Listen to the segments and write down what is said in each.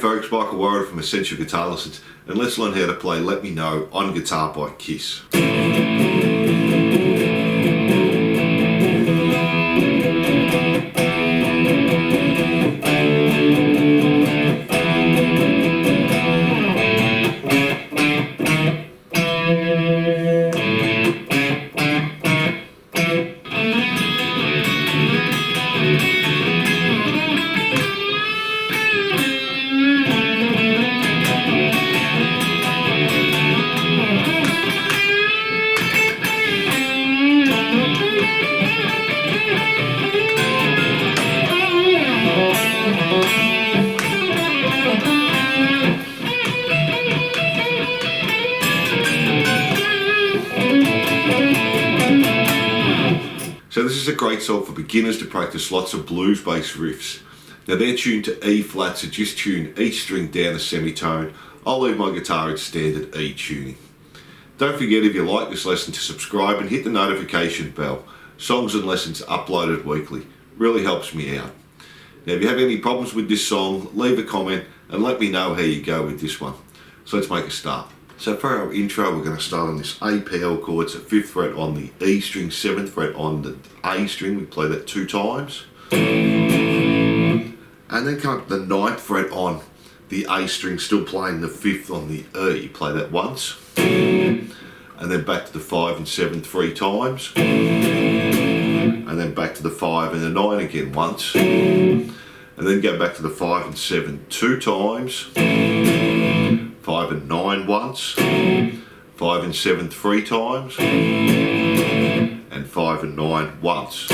folks, Michael Warren from Essential Guitar Lessons, and let's learn how to play Let Me Know on guitar by Kiss. So this is a great song for beginners to practice lots of blues-based riffs. Now they're tuned to E flat, so just tune each string down a semitone. I'll leave my guitar in standard E tuning. Don't forget, if you like this lesson, to subscribe and hit the notification bell. Songs and lessons uploaded weekly. Really helps me out. Now if you have any problems with this song, leave a comment and let me know how you go with this one. So let's make a start. So for our intro, we're going to start on this A PL chord. It's a 5th fret on the E string, 7th fret on the A string. We play that 2 times. And then come up to the 9th fret on the A string, still playing the 5th on the E. Play that once. And then back to the 5 and 7 3 times. And then back to the 5 and the 9 again once. And then go back to the 5 and 7 2 times. 5 and 9 once, 5 and 7 3 times, and 5 and 9 once.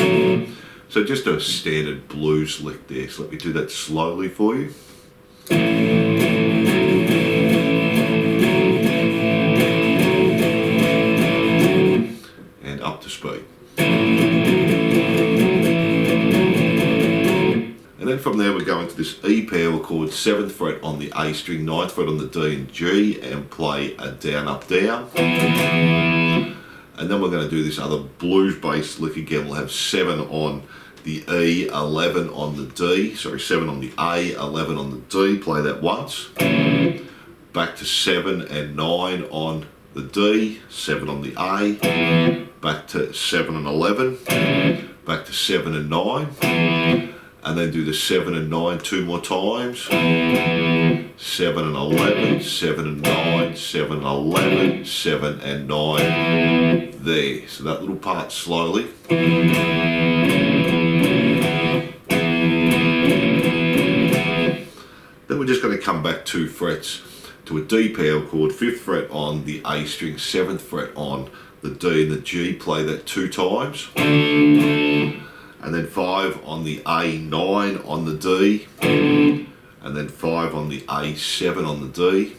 So just a standard blues lick there. So let me do that slowly for you. And up to speed. And then from there we go into this E PL chord, 7th fret on the A string, 9th fret on the D and G, and play a down, up, down. And then we're going to do this other blues based lick again. We'll have 7 on the E, 11 on the D, 7 on the A, 11 on the D, play that once. Back to 7 and 9 on the D, 7 on the A, back to 7 and 11, back to 7 and 9. And then do the 7 and 9 2 more times. 7 and 11, 7 and 9, 7 and 11, 7 and 9. There. So that little part slowly. Then we're just going to come back 2 frets to a D PL chord, 5th fret on the A string, 7th fret on the D and the G. Play that 2 times. And then 5 on the A, 9 on the D, and then 5 on the A, 7 on the D,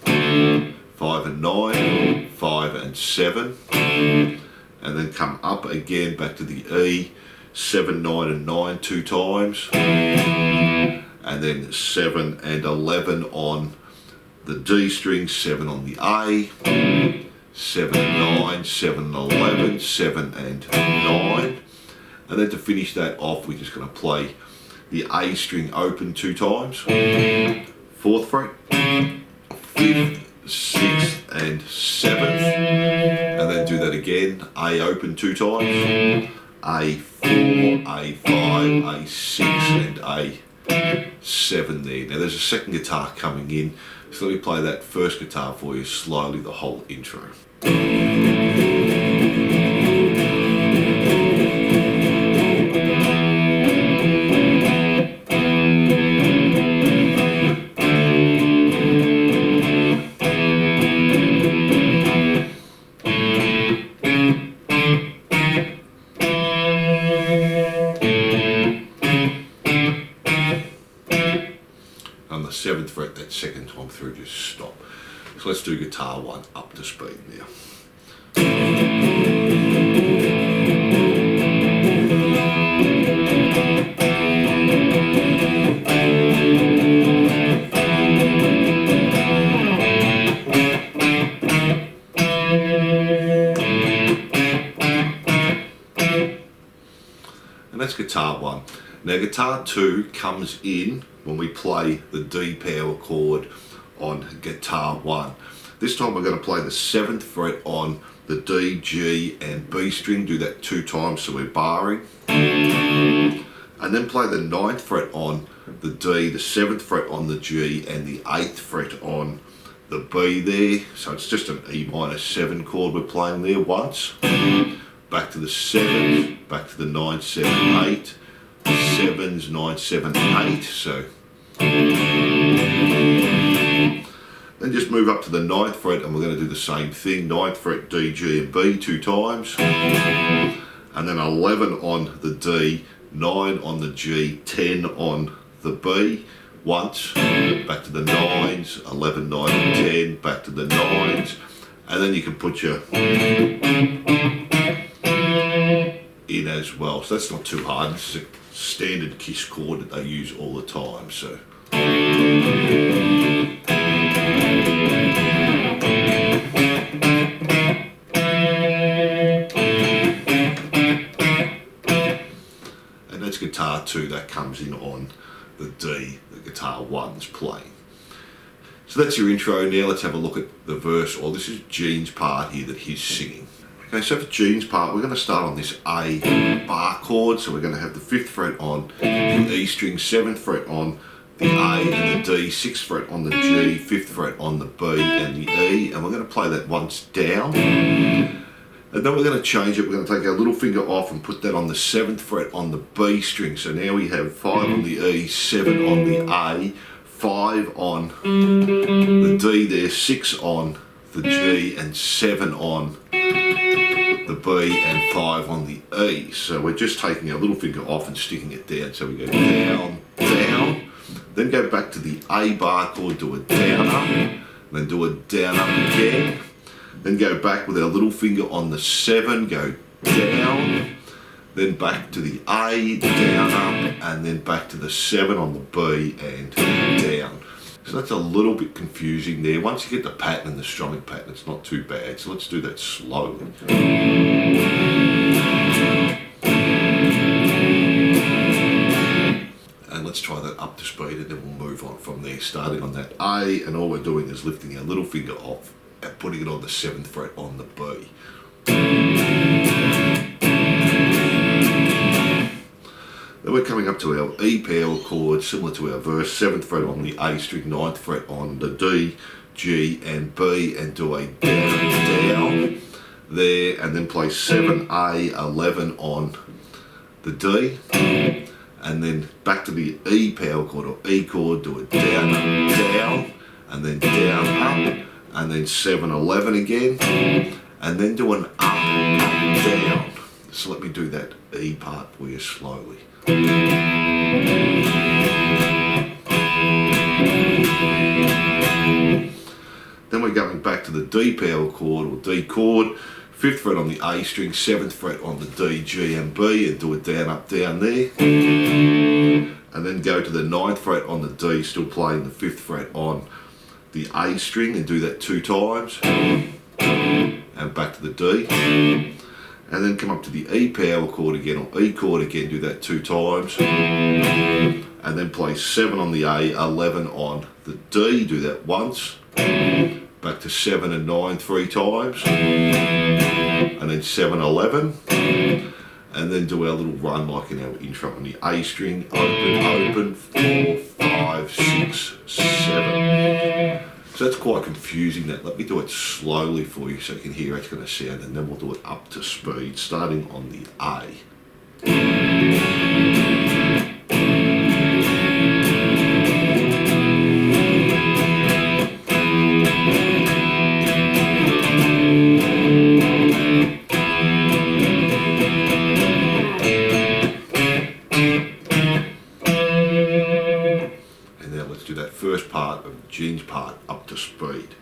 5 and 9, 5 and 7, and then come up again back to the E, 7, 9 and 9 2 times, and then 7 and 11 on the D string, 7 on the A, 7 and 9, 7 and 11, 7 and 9. And then to finish that off, we're just going to play the A string open 2 times, 4th fret, 5th, 6th and 7th, and then do that again, A open 2 times, A4, A5, A6 and A7 there. Now there's a second guitar coming in, so let me play that first guitar for you slowly, the whole intro. On the 7th fret, that second time through, just stop. So let's do guitar 1 up to speed now. And that's guitar 1. Now guitar 2 comes in when we play the D power chord on guitar 1. This time we're going to play the 7th fret on the D, G and B string, do that 2 times so we're barring. And then play the 9th fret on the D, the 7th fret on the G and the 8th fret on the B there. So it's just an E minor 7 chord we're playing there once. Back to the 7s, back to the 9, 7, 8, 7s, 9, 7, 8. So then just move up to the 9th fret and we're going to do the same thing. 9th fret D, G and B 2 times. And then 11 on the D, 9 on the G, 10 on the B once. Back to the 9s, 11, 9 and 10, back to the 9s. And then you can put your in as well. So that's not too hard. This is a standard Kiss chord that they use all the time. So guitar 2 that comes in on the D, the guitar 1's playing. So that's your intro. Now let's have a look at the verse, or this is Gene's part here that he's singing. Okay, so for Gene's part we're going to start on this A bar chord, so we're going to have the 5th fret on the E string, 7th fret on the A and the D, 6th fret on the G, 5th fret on the B and the E, and we're going to play that once down. And then we're going to change it. We're going to take our little finger off and put that on the 7th fret on the B string. So now we have 5 on the E, 7 on the A, 5 on the D there, 6 on the G and 7 on the B and 5 on the E. So we're just taking our little finger off and sticking it down. So we go down, down, then go back to the A bar chord, do a down up, then do a down up again. Then go back with our little finger on the 7, go down, then back to the A, down up, and then back to the 7 on the B and down. So that's a little bit confusing there. Once you get the pattern and the strumming pattern, it's not too bad. So let's do that slowly. And let's try that up to speed and then we'll move on from there, starting on that A, and all we're doing is lifting our little finger off and putting it on the 7th fret on the B. Then we're coming up to our E power chord, similar to our verse, 7th fret on the A string, 9th fret on the D, G and B, and do a down, down there, and then play 7A, 11 on the D, and then back to the E power chord or E chord, do a down, down, and then down, up, and then 7, 11 again, and then do an up, down. So let me do that E part for you slowly. Then we're going back to the D power chord or D chord, 5th fret on the A string, 7th fret on the D, G and B, and do a down, up, down there. And then go to the 9th fret on the D, still playing the 5th fret on the A string, and do that 2 times, and back to the D, and then come up to the E power chord again, or E chord again, do that 2 times, and then play 7 on the A, 11 on the D, do that once, back to 7 and 9 3 times, and then 7, 11, and then do our little run like in our intro on the A string, open, open, 4, 5, 6, 7. So that's quite confusing that. Let me do it slowly for you so you can hear how it's going to sound, and then we'll do it up to speed, starting on the A. Do that first part of Gene's part up to speed.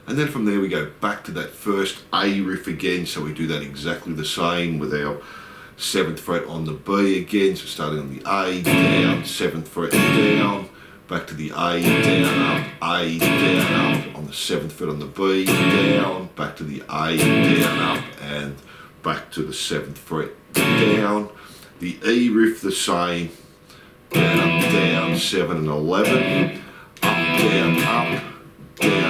And then from there we go back to that first A riff again, so we do that exactly the same with our 7th fret on the B again, so starting on the A, down, 7th fret down, back to the A, down, up, A, down, up, on the 7th fret on the B, down, back to the A, down, up, and back to the 7th fret down. The E riff the same, down, 7 and 11, up, down,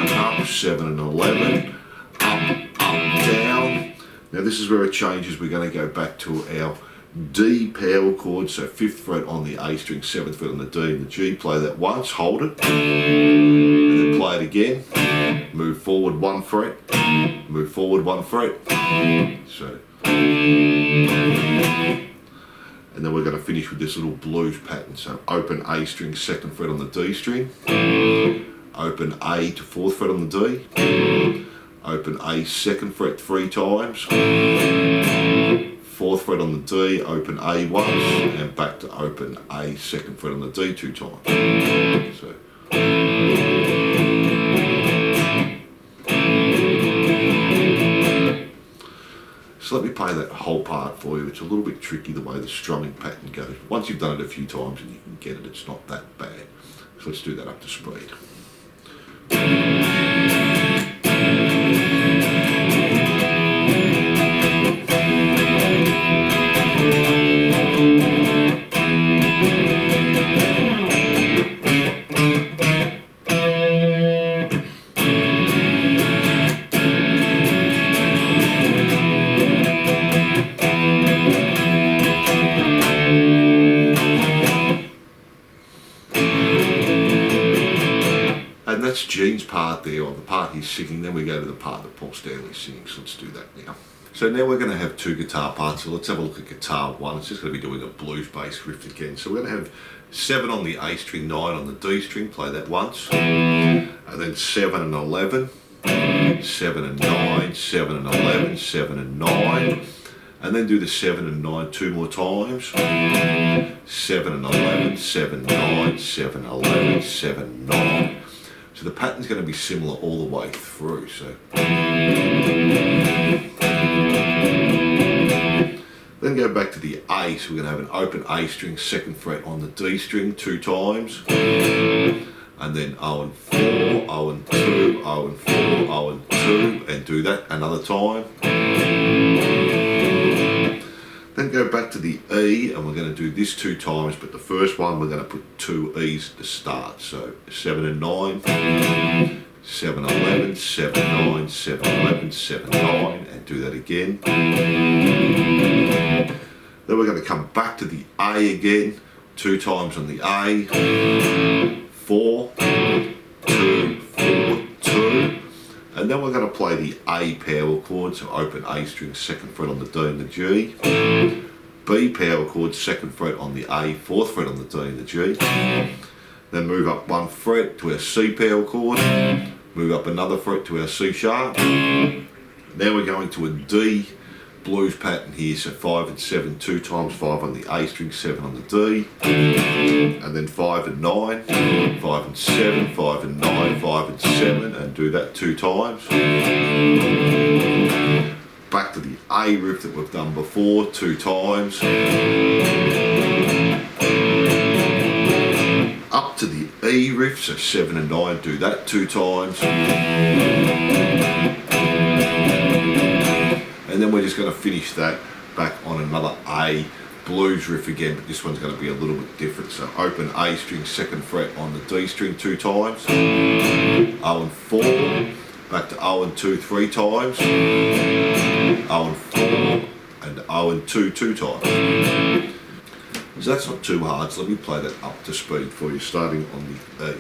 up, 7 and 11, up, down. Now this is where it changes. We're going to go back to our D power chord, so 5th fret on the A string, 7th fret on the D and the G. Play that once, hold it, and then play it again. Move forward 1 fret, move forward 1 fret. So, and then we're going to finish with this little blues pattern. So open A string, 2nd fret on the D string, open A to 4th fret on the D, open A 2nd fret 3 times, 4th fret on the D, open A once, and back to open A 2nd fret on the D 2 times. So let me play that whole part for you. It's a little bit tricky the way the strumming pattern goes. Once you've done it a few times and you can get it, it's not that bad. So let's do that up to speed. And that's Gene's part there, or the part he's singing. Then we go to the part that Paul Stanley's singing, so let's do that now. So now we're going to have 2 guitar parts, so let's have a look at guitar 1. It's just going to be doing a blues bass riff again. So we're going to have 7 on the A string, 9 on the D string, play that once, and then 7 and 11, 7 and 9, 7 and 11, 7 and 9, and then do the 7 and 9 2 more times, 7 and 11, 7, 9, 7, 11, 7, 9. So the pattern's going to be similar all the way through. So then go back to the A. So we're going to have an open A string, 2nd fret on the D string 2 times, and then O and 4, O and 2, O and 4, O and 2, and do that another time. Then go back to the E, and we're going to do this 2 times, but the first one we're going to put 2 E's to start. So 7 and 9, 7, 11, 7, 9, 7, 11, 7, 9, and do that again. Then we're going to come back to the A again, 2 times on the A, 4, 2, 4, 2. And then we're going to play the A power chord, so open A string, 2nd fret on the D and the G, B power chord, 2nd fret on the A, 4th fret on the D and the G, then move up 1 fret to our C power chord, move up another fret to our C sharp. Now we're going to a D blues pattern here, so 5 and 7 2 times, 5 on the A string, 7 on the D, and then 5 and 9, 5 and 7, 5 and 9, 5 and 7, and do that 2 times. Back to the A riff that we've done before, 2 times. Up to the E riff, so 7 and 9, do that 2 times. And then we're just going to finish that back on another A blues riff again, but this one's going to be a little bit different. So open A string, 2nd fret on the D string 2 times, O and 4, back to O and 2 3 times, O and 4, and O and 2 2 times. So that's not too hard, so let me play that up to speed for you, starting on the E.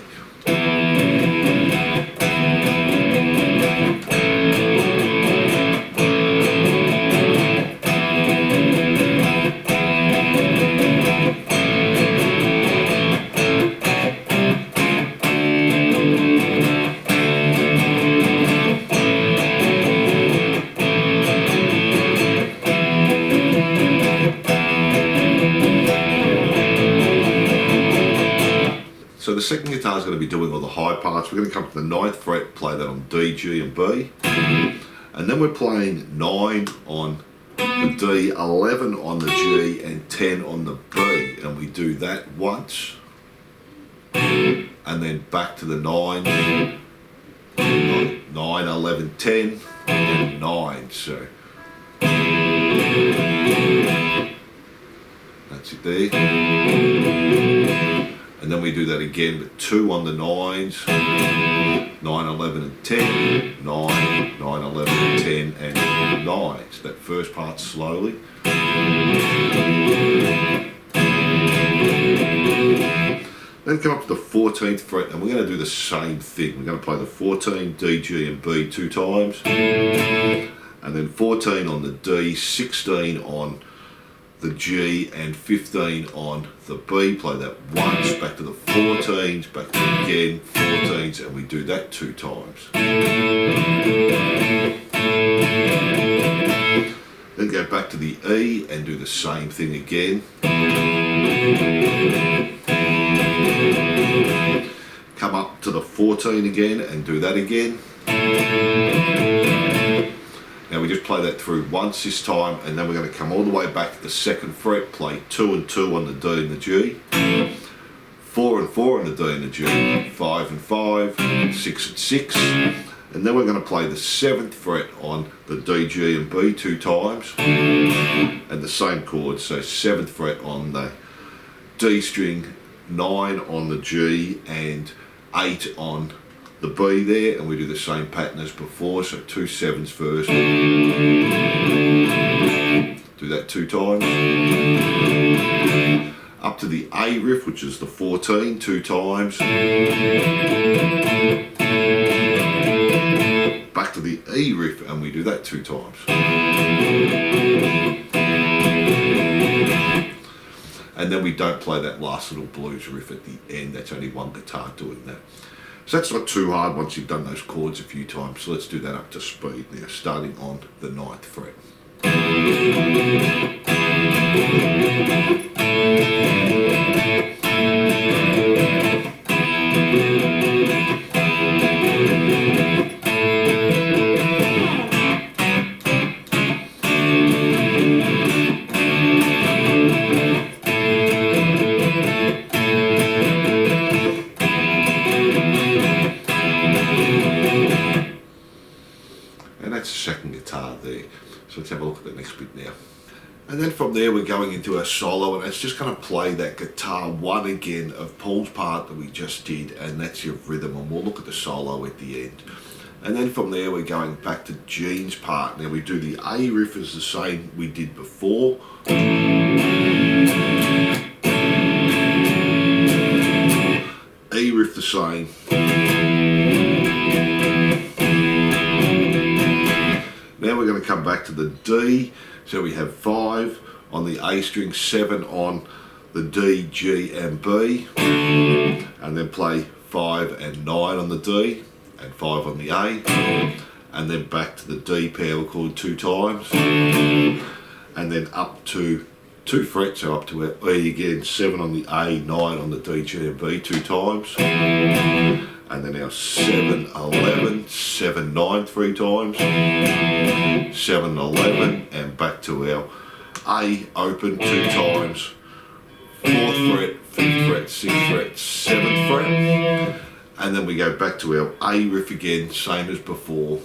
So the second guitar is going to be doing all the high parts. We're going to come to the 9th fret, play that on D, G and B. And then we're playing 9 on the D, 11 on the G and 10 on the B, and we do that once, and then back to the 9, 9, 11, 10 and 9, so that's it there. And then we do that again with 2 on the 9s, 9, 11 and 10, 9, 9, 11 and 10 and 9. So that first part slowly. Then come up to the 14th fret and we're going to do the same thing. We're going to play the 14, D, G and B 2 times. And then 14 on the D, 16 on the G and 15 on the B. Play that once, back to the 14s, back to again, 14s, and we do that 2 times. Then go back to the E and do the same thing again. Come up to the 14 again and do that again. Now we just play that through once this time, and then we're going to come all the way back to the 2nd fret, play 2 and 2 on the D and the G, 4 and 4 on the D and the G, 5 and 5, 6 and 6, and then we're going to play the 7th fret on the D, G and B 2 times, and the same chords, so 7th fret on the D string, 9 on the G and 8 on the B there, and we do the same pattern as before, so 2 7s first, do that 2 times, up to the A riff, which is the 14, 2 times, back to the E riff and we do that 2 times, and then we don't play that last little blues riff at the end. That's only one guitar doing that. So that's not too hard once you've done those chords a few times. So let's do that up to speed now, starting on the 9th fret. So let's have a look at the next bit now. And then from there we're going into our solo, and it's just going to play that guitar 1 again of Paul's part that we just did, and that's your rhythm, and we'll look at the solo at the end. And then from there we're going back to Gene's part. Now we do the A riff as the same we did before. E riff the same. Now we're going to come back to the D, so we have 5 on the A string, 7 on the D, G and B, and then play 5 and 9 on the D, and 5 on the A, and then back to the D power chord 2 times, and then up to 2 frets, so up to our E again, 7 on the A, 9 on the D, G and B 2 times, and then our 7, 11, 7, 9 3 times, 7, 11, and back to our A open 2 times, 4th fret, 5th fret, 6th fret, 7th fret, and then we go back to our A riff again, same as before.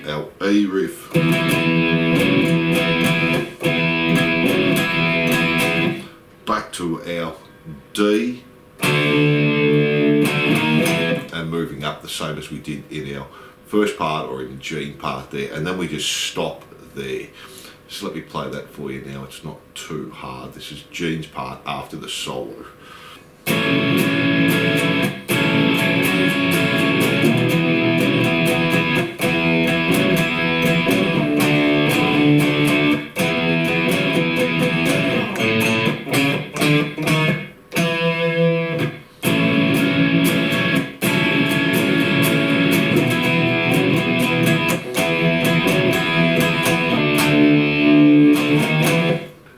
Our E riff. Back to our D, and moving up the same as we did in our first part, or in Gene part there, and then we just stop there. So let me play that for you now. It's not too hard. This is Gene's part after the solo.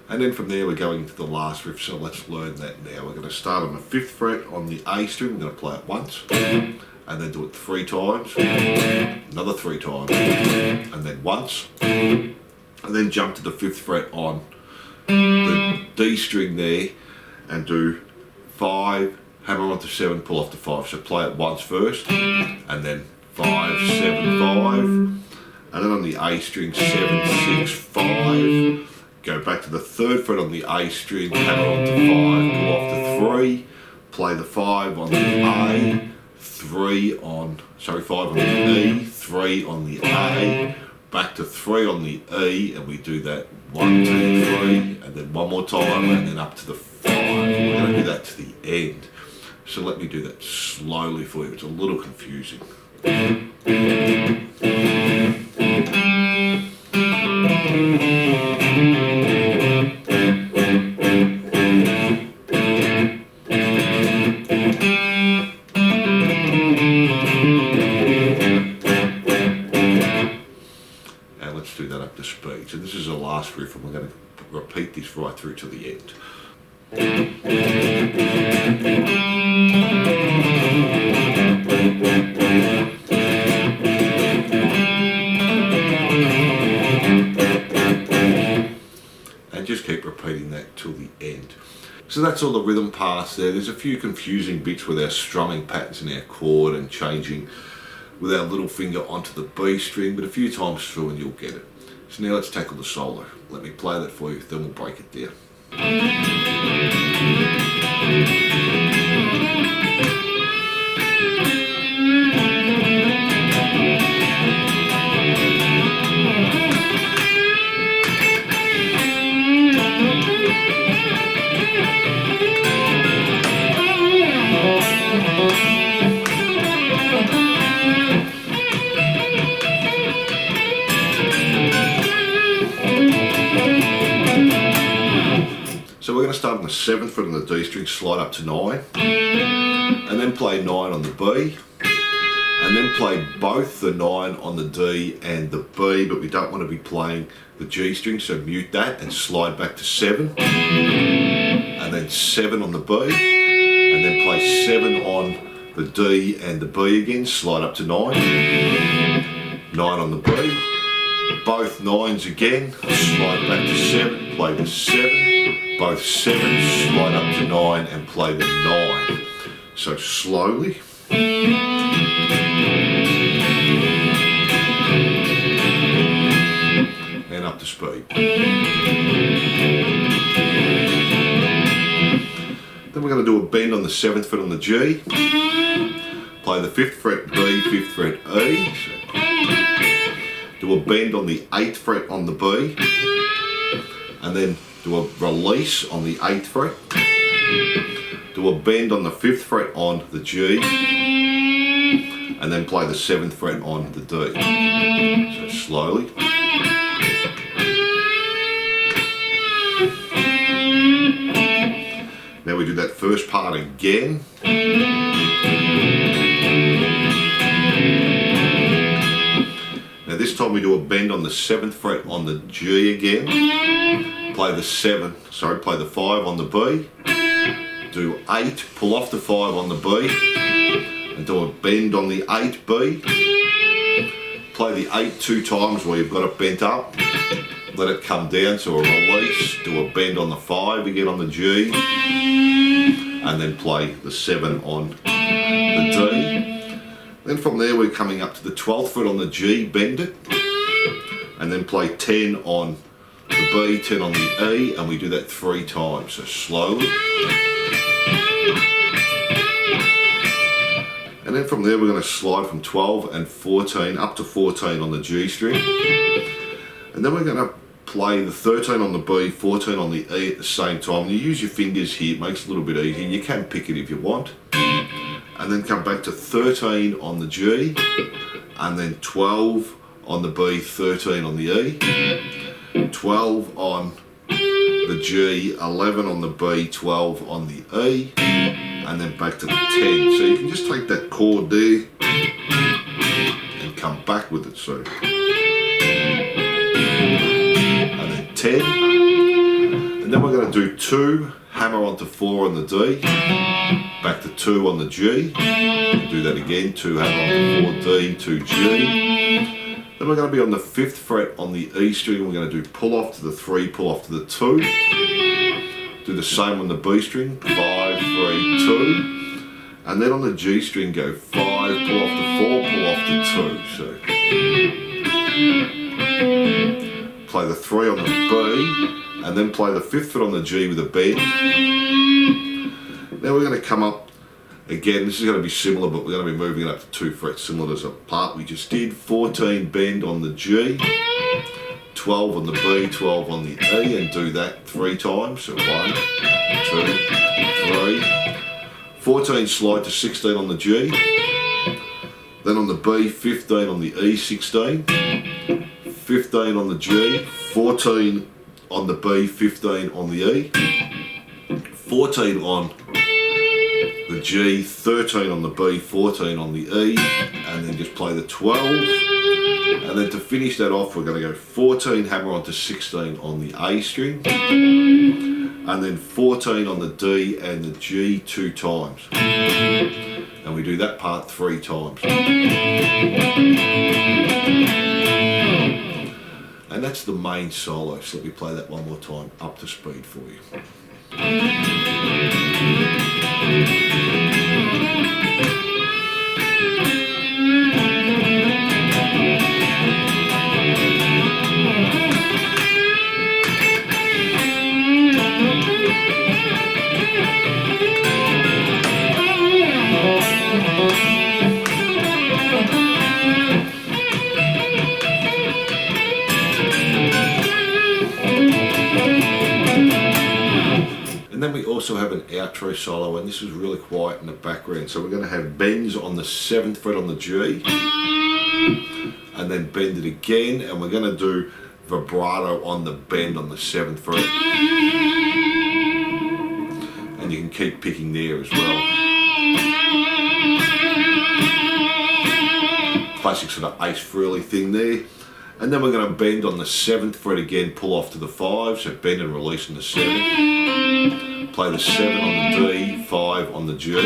And then from there we're going into the last riff, so let's learn that now. We're going to start on the 5th fret on the A string. We're going to play it once, and and then do it 3 times, another 3 times, and then once, and then jump to the 5th fret on the D string there and do 5, hammer onto 7, pull off to 5. So play it once first, and then 5, 7, 5, and then on the A string 7, 6, 5. Go back to the 3rd fret on the A string, hammer onto 5, pull off to 3, play the 5 on the A, 5 on the E, 3 on the A, back to 3 on the E, and we do that 1, 2, 3, and then one more time, and then up to the 5. We're going to do that to the end. So let me do that slowly for you. It's a little confusing. And let's do that up to speed. So this is the last riff, and we're going to repeat this right through to the end. And just keep repeating that till the end. So that's all the rhythm parts there. There's a few confusing bits with our strumming patterns and our chord and changing with our little finger onto the B string, but a few times through and you'll get it. So now let's tackle the solo. Let me play that for you, then we'll break it down. So we're going to start on the 7th fret on the D string, slide up to 9, and then play 9 on the B, and then play both the 9 on the D and the B, but we don't want to be playing the G string, so mute that and slide back to 7, and then 7 on the B, and then play 7 on the D and the B again, slide up to 9, 9 on the B, both 9s again, slide back to 7, play the 7, both 7s, slide up to 9 and play the 9. So slowly. And up to speed. Then we're going to do a bend on the 7th fret on the G. Play the 5th fret B, 5th fret E. Do a bend on the 8th fret on the B. And then do a release on the 8th fret, do a bend on the 5th fret on the G, and then play the 7th fret on the D. So slowly. Now we do that first part again. Now this time we do a bend on the 7th fret on the G again. Play the 5 on the B, do 8, pull off the 5 on the B, and do a bend on the 8 B, play the 8 2 times where you've got it bent up, let it come down, so a release, do a bend on the 5 again on the G, and then play the 7 on the D. Then from there we're coming up to the 12th fret on the G, bend it, and then play 10 on the B, 10 on the E, and we do that 3 times, so slowly. And then from there we're going to slide from 12 and 14 up to 14 on the G string. And then we're going to play the 13 on the B, 14 on the E at the same time. You use your fingers here, it makes it a little bit easier. You can pick it if you want. And then come back to 13 on the G, and then 12 on the B, 13 on the E. 12 on the G, 11 on the B, 12 on the E, and then back to the 10. So you can just take that chord there and come back with it. So, and then 10, and then we're going to do 2 hammer onto 4 on the D, back to 2 on the G, do that again, 2 hammer onto 4 D, 2 G. Then we're going to be on the 5th fret on the E string, we're going to do pull off to the 3, pull off to the 2. Do the same on the B string, 5, 3, 2. And then on the G string go 5, pull off to 4, pull off to 2. So play the 3 on the B, and then play the 5th fret on the G with a bend. Now we're going to come up again, this is going to be similar, but we're going to be moving it up to 2 frets, similar to the part we just did. 14 bend on the G, 12 on the B, 12 on the E, and do that 3 times. So 1, 2, 3. 14 slide to 16 on the G. Then on the B, 15 on the E, 16. 15 on the G, 14 on the B, 15 on the E. 14 on the G, 13 on the B, 14 on the E, and then just play the 12. And then to finish that off, we're going to go 14 hammer onto 16 on the A string, and then 14 on the D and the G 2 times. And we do that part 3 times. And that's the main solo, so let me play that one more time up to speed for you. And then we also have an outro solo, and this is really quiet in the background. So we're going to have bends on the 7th fret on the G, and then bend it again, and we're going to do vibrato on the bend on the 7th fret. And you can keep picking there as well. Classic sort of Ace Frehley thing there. And then we're going to bend on the 7th fret again, pull off to the 5, so bend and release on the 7th. Play the 7 on the D, 5 on the G. So.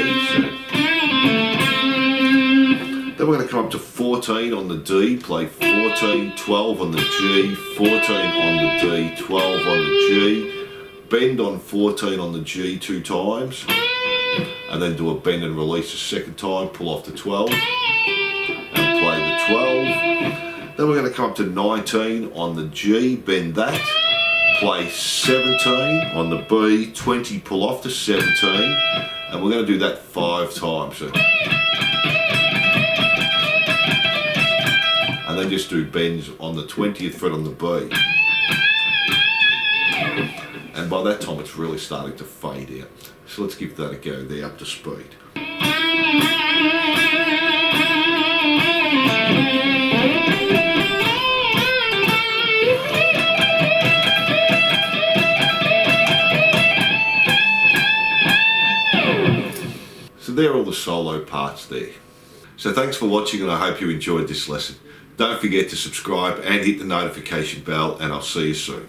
Then we're going to come up to 14 on the D, play 14, 12 on the G, 14 on the D, 12 on the G, bend on 14 on the G 2 times, and then do a bend and release a second time, pull off to 12, and play the 12. Then we're going to come up to 19 on the G, bend that, play 17 on the B, 20, pull off to 17, and we're going to do that 5 times. So. And then just do bends on the 20th fret on the B. And by that time it's really starting to fade out. So let's give that a go there up to speed. So there are all the solo parts there. So thanks for watching, and I hope you enjoyed this lesson. Don't forget to subscribe and hit the notification bell, and I'll see you soon.